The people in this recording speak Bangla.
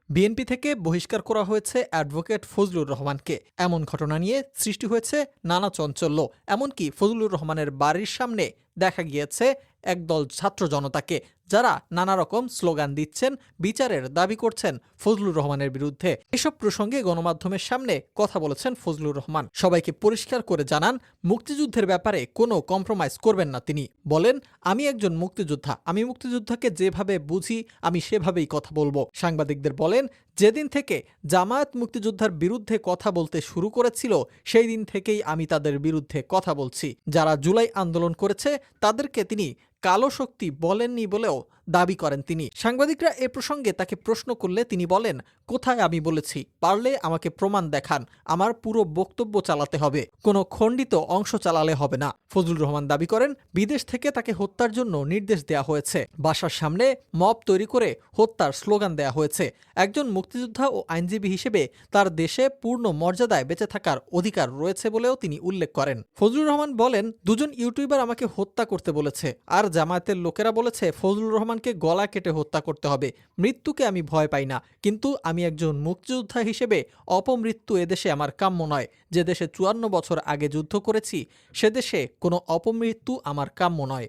বিএনপি থেকে বহিষ্কার করা হয়েছে অ্যাডভোকেট ফজলুর রহমানকে। এমন ঘটনা নিয়ে সৃষ্টি হয়েছে নানা চাঞ্চল্য। এমনকি ফজলুর রহমানের বাড়ির সামনে দেখা গিয়েছে একদল ছাত্র জনতাকে, যারা নানা রকম স্লোগান দিচ্ছেন, বিচারের দাবি করছেন ফজলুর রহমানের বিরুদ্ধে। এসব প্রসঙ্গে গণমাধ্যমের সামনে কথা বলেছেন ফজলুর রহমান। সবাইকে পরিষ্কার করে জানান, মুক্তিযুদ্ধের ব্যাপারে কোনো কম্প্রোমাইজ করবেন না তিনি। বলেন, আমি একজন মুক্তিযোদ্ধা, আমি মুক্তিযোদ্ধাকে যেভাবে বুঝি আমি সেভাবেই কথা বলবো। সাংবাদিকদের বলেন, যেদিন থেকে জামায়াত মুক্তিযোদ্ধার বিরুদ্ধে কথা বলতে শুরু করেছিল সেই দিন থেকেই আমি তাদের বিরুদ্ধে কথা বলছি। যারা জুলাই আন্দোলন করেছে তাদেরকে তিনি কালো শক্তি বলেননি বলেও দাবি করেন তিনি। সাংবাদিকরা এ প্রসঙ্গে তাকে প্রশ্ন করলে তিনি বলেন, কোথায় আমি বলেছি? পারলে আমাকে প্রমাণ দেখান, আমার পুরো বক্তব্য চালাতে হবে, কোনো খণ্ডিত অংশ চালালে হবে না। ফজলুর রহমান দাবি করেন, বিদেশ থেকে তাকে হত্যার জন্য নির্দেশ দেওয়া হয়েছে, বাসার সামনে মব তৈরি করে হত্যার স্লোগান দেওয়া হয়েছে। একজন মুক্তিযোদ্ধা ও আইনজীবী হিসেবে তার দেশে পূর্ণ মর্যাদায় বেঁচে থাকার অধিকার রয়েছে বলেও তিনি উল্লেখ করেন। ফজলুর রহমান বলেন, দুজন ইউটিউবার আমাকে হত্যা করতে বলেছে, আর জামায়াতের লোকেরা বলেছে ফজলুর রহমানকে গলা কেটে হত্যা করতে হবে। মৃত্যুকে আমি ভয় পাই না, কিন্তু আমি একজন মুক্তিযোদ্ধা হিসেবে অপমৃত্যু এদেশে আমার কাম্য নয়। যে দেশে ৫৪ বছর আগে যুদ্ধ করেছি সে দেশে কোনো অপমৃত্যু আমার কাম্য নয়।